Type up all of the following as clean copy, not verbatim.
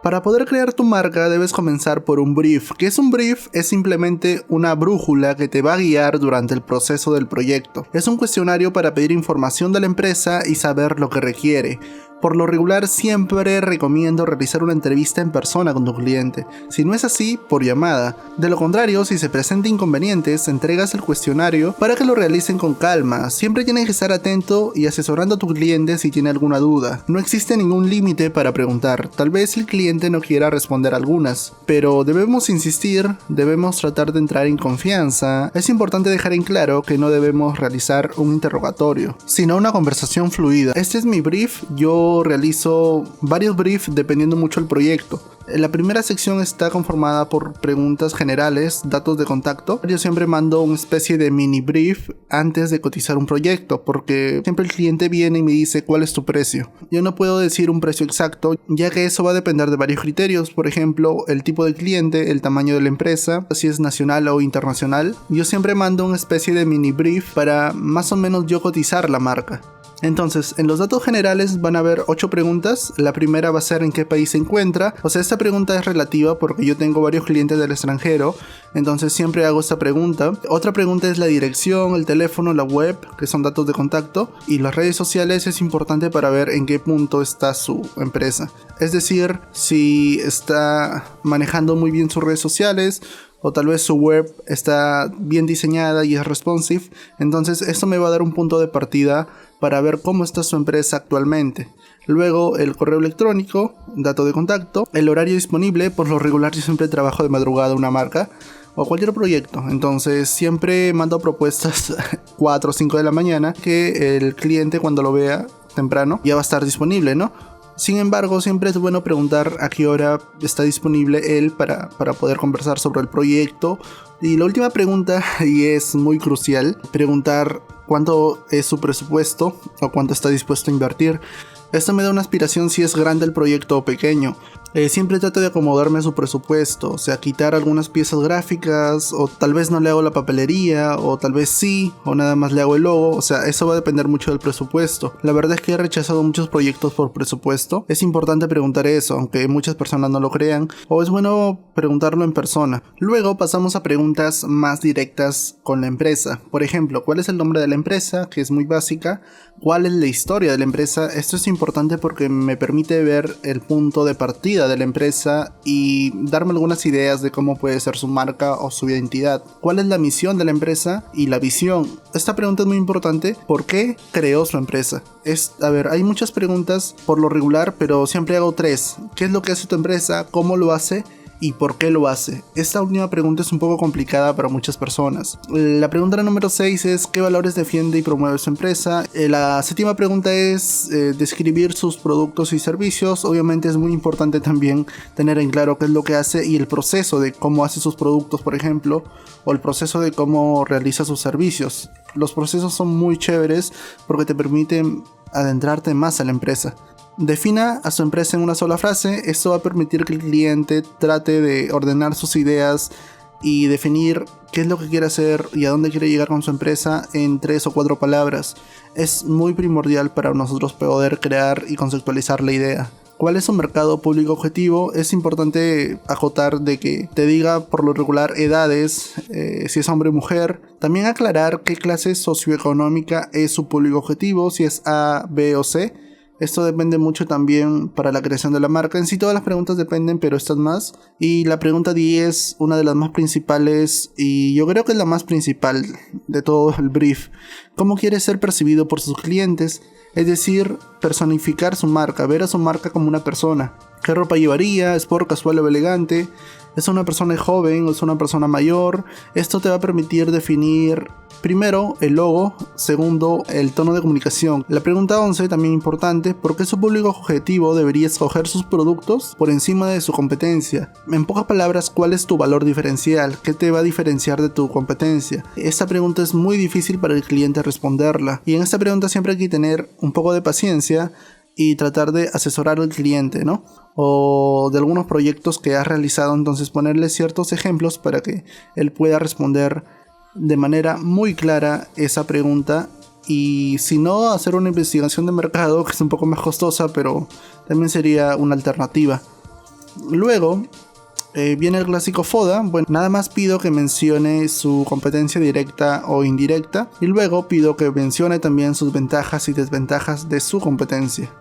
Para poder crear tu marca debes comenzar por un brief. ¿Qué es un brief? Es simplemente una brújula que te va a guiar durante el proceso del proyecto. Es un cuestionario para pedir información de la empresa y saber lo que requiere. Por lo regular siempre recomiendo realizar una entrevista en persona con tu cliente. Si no es así, por llamada. De lo contrario, si se presentan inconvenientes, entregas el cuestionario para que lo realicen con calma. Siempre tienes que estar atento y asesorando a tu cliente si tiene alguna duda. No existe ningún límite para preguntar. Tal vez el cliente no quiera responder algunas, pero debemos insistir, debemos tratar de entrar en confianza. Es importante dejar en claro que no debemos realizar un interrogatorio, sino una conversación fluida. Este es mi brief. Yo realizo varios briefs dependiendo mucho del proyecto. La primera sección está conformada por preguntas generales, datos de contacto. Yo siempre mando una especie de mini brief antes de cotizar un proyecto, porque siempre el cliente viene y me dice cuál es tu precio. Yo no puedo decir un precio exacto, ya que eso va a depender de varios criterios, por ejemplo, el tipo de cliente, el tamaño de la empresa, si es nacional o internacional. Yo siempre mando una especie de mini brief para más o menos yo cotizar la marca. Entonces, en los datos generales van a haber 8 preguntas. La primera va a ser en qué país se encuentra. O sea, esta pregunta es relativa porque yo tengo varios clientes del extranjero, entonces siempre hago esta pregunta. Otra pregunta es la dirección, el teléfono, la web, que son datos de contacto. Y las redes sociales es importante para ver en qué punto está su empresa. Es decir, si está manejando muy bien sus redes sociales, o tal vez su web está bien diseñada y es responsive. Entonces esto me va a dar un punto de partida para ver cómo está su empresa actualmente. Luego el correo electrónico, dato de contacto, el horario disponible. Por lo regular yo siempre trabajo de madrugada una marca o cualquier proyecto, entonces siempre mando propuestas 4 o 5 de la mañana, que el cliente cuando lo vea temprano ya va a estar disponible, ¿no? Sin embargo, siempre es bueno preguntar a qué hora está disponible él para poder conversar sobre el proyecto. Y la última pregunta, y es muy crucial, preguntar cuánto es su presupuesto o cuánto está dispuesto a invertir. Esto me da una aspiración si es grande el proyecto o pequeño. Siempre trato de acomodarme a su presupuesto, o sea, quitar algunas piezas gráficas, o tal vez no le hago la papelería, o tal vez sí, o nada más le hago el logo. O sea, eso va a depender mucho del presupuesto. La verdad es que he rechazado muchos proyectos por presupuesto. Es importante preguntar eso, aunque muchas personas no lo crean, o es bueno preguntarlo en persona. Luego pasamos a preguntas más directas con la empresa. Por ejemplo, ¿cuál es el nombre de la empresa? Que es muy básica. ¿Cuál es la historia de la empresa? Esto es importante porque me permite ver el punto de partida de la empresa y darme algunas ideas de cómo puede ser su marca o su identidad. ¿Cuál es la misión de la empresa y la visión? Esta pregunta es muy importante. ¿Por qué creó su empresa? Hay muchas preguntas por lo regular, pero siempre hago 3. ¿Qué es lo que hace tu empresa? ¿Cómo lo hace? ¿Y por qué lo hace? Esta última pregunta es un poco complicada para muchas personas. La pregunta número 6 es ¿qué valores defiende y promueve su empresa? La séptima pregunta es describir sus productos y servicios. Obviamente es muy importante también tener en claro qué es lo que hace y el proceso de cómo hace sus productos, por ejemplo, o el proceso de cómo realiza sus servicios. Los procesos son muy chéveres porque te permiten adentrarte más a la empresa. Defina a su empresa en una sola frase. Esto va a permitir que el cliente trate de ordenar sus ideas y definir qué es lo que quiere hacer y a dónde quiere llegar con su empresa en 3 o 4 palabras. Es muy primordial para nosotros poder crear y conceptualizar la idea. ¿Cuál es su mercado público objetivo? Es importante acotar de que te diga por lo regular edades, si es hombre o mujer. También aclarar qué clase socioeconómica es su público objetivo, si es A, B o C. Esto depende mucho también para la creación de la marca. En sí todas las preguntas dependen, pero estas más. Y la pregunta 10, una de las más principales, y yo creo que es la más principal de todo el brief. ¿Cómo quiere ser percibido por sus clientes? Es decir, personificar su marca, ver a su marca como una persona. ¿Qué ropa llevaría? ¿Sport, casual o elegante? ¿Es una persona joven o es una persona mayor? Esto te va a permitir definir primero el logo, segundo el tono de comunicación. La pregunta 11, también importante, ¿por qué su público objetivo debería escoger sus productos por encima de su competencia? En pocas palabras, ¿cuál es tu valor diferencial? ¿Qué te va a diferenciar de tu competencia? Esta pregunta es muy difícil para el cliente responderla, y en esta pregunta siempre hay que tener un poco de paciencia y tratar de asesorar al cliente, ¿no? O de algunos proyectos que has realizado, entonces ponerle ciertos ejemplos para que él pueda responder de manera muy clara esa pregunta. Y si no, hacer una investigación de mercado, que es un poco más costosa, pero también sería una alternativa. Luego viene el clásico FODA. Bueno, nada más pido que mencione su competencia directa o indirecta, y luego pido que mencione también sus ventajas y desventajas de su competencia.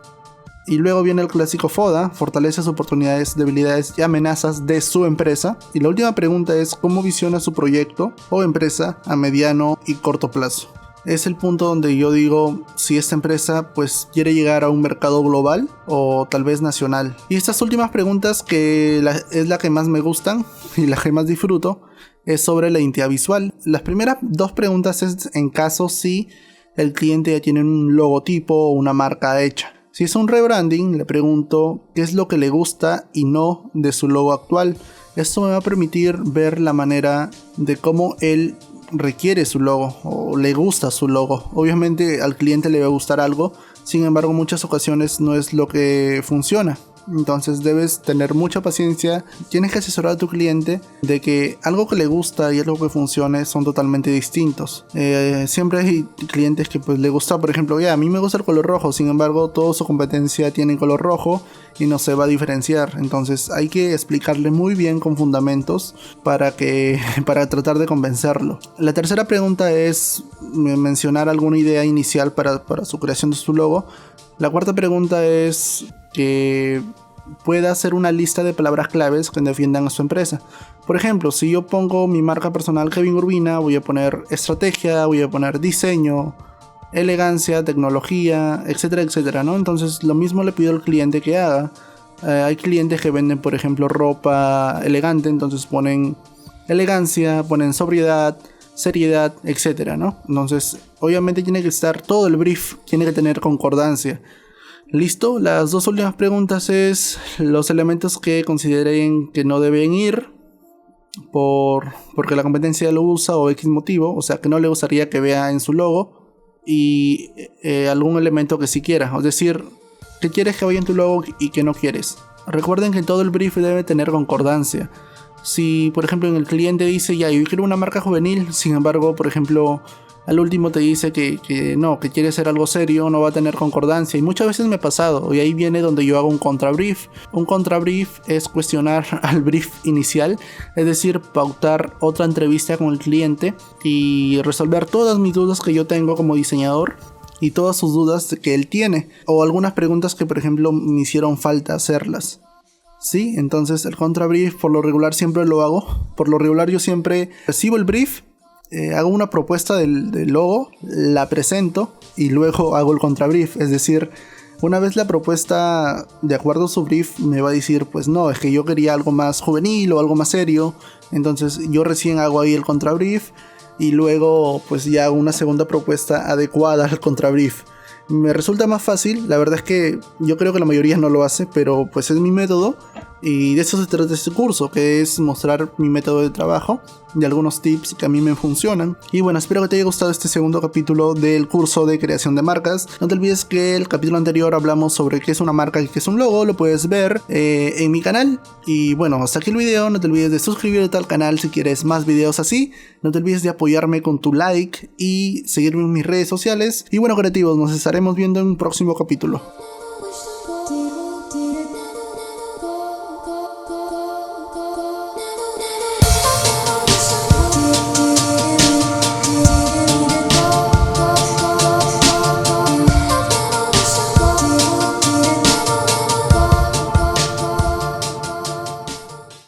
Y luego viene el clásico FODA, fortalezas, oportunidades, debilidades y amenazas de su empresa. Y la última pregunta es cómo visiona su proyecto o empresa a mediano y corto plazo. Es el punto donde yo digo si esta empresa pues quiere llegar a un mercado global o tal vez nacional. Y estas últimas preguntas, que es la que más me gustan y la que más disfruto, es sobre la identidad visual. Las primeras dos preguntas es en caso si el cliente ya tiene un logotipo o una marca hecha. Si es un rebranding, le pregunto qué es lo que le gusta y no de su logo actual. Esto me va a permitir ver la manera de cómo él requiere su logo o le gusta su logo. Obviamente al cliente le va a gustar algo, sin embargo en muchas ocasiones no es lo que funciona. Entonces debes tener mucha paciencia, tienes que asesorar a tu cliente de que algo que le gusta y algo que funcione son totalmente distintos. Siempre hay clientes que pues le gusta, por ejemplo, a mí me gusta el color rojo, sin embargo toda su competencia tiene color rojo y no se va a diferenciar. Entonces hay que explicarle muy bien con fundamentos para tratar de convencerlo. La tercera pregunta es mencionar alguna idea inicial para su creación de su logo. La cuarta pregunta es que pueda hacer una lista de palabras claves que defiendan a su empresa. Por ejemplo, si yo pongo mi marca personal Kevin Urbina, voy a poner estrategia, voy a poner diseño, elegancia, tecnología, etcétera, etcétera, ¿no? Entonces lo mismo le pido al cliente que haga. Hay clientes que venden, por ejemplo, ropa elegante, entonces ponen elegancia, ponen sobriedad, seriedad, etcétera, ¿no? Entonces, obviamente tiene que estar todo el brief, tiene que tener concordancia. Listo, las dos últimas preguntas es los elementos que consideren que no deben ir porque la competencia lo usa o X motivo, o sea que no le gustaría que vea en su logo, y algún elemento que sí quiera, es decir, que quieres que vaya en tu logo y que no quieres. Recuerden que todo el brief debe tener concordancia. Si por ejemplo en el cliente dice yo quiero una marca juvenil, sin embargo por ejemplo al último te dice que no, que quiere ser algo serio, no va a tener concordancia, y muchas veces me ha pasado, y ahí viene donde yo hago un contrabrief. Un contrabrief es cuestionar al brief inicial, es decir, pautar otra entrevista con el cliente y resolver todas mis dudas que yo tengo como diseñador y todas sus dudas que él tiene, o algunas preguntas que por ejemplo me hicieron falta hacerlas. Sí, entonces el contrabrief por lo regular siempre lo hago. Por lo regular yo siempre recibo el brief, hago una propuesta del logo, la presento y luego hago el contrabrief. Es decir, una vez la propuesta de acuerdo a su brief me va a decir pues no, es que yo quería algo más juvenil o algo más serio, entonces yo recién hago ahí el contrabrief y luego pues ya hago una segunda propuesta adecuada al contrabrief. Me resulta más fácil, la verdad es que yo creo que la mayoría no lo hace, pero pues es mi método y de eso se trata este curso, que es mostrar mi método de trabajo y algunos tips que a mí me funcionan. Y bueno, espero que te haya gustado este segundo capítulo del curso de creación de marcas. No te olvides que el capítulo anterior hablamos sobre qué es una marca y qué es un logo, lo puedes ver en mi canal. Y bueno, hasta aquí el video, no te olvides de suscribirte al canal si quieres más videos así. No te olvides de apoyarme con tu like y seguirme en mis redes sociales. Y bueno, creativos, nos estaremos viendo en un próximo capítulo.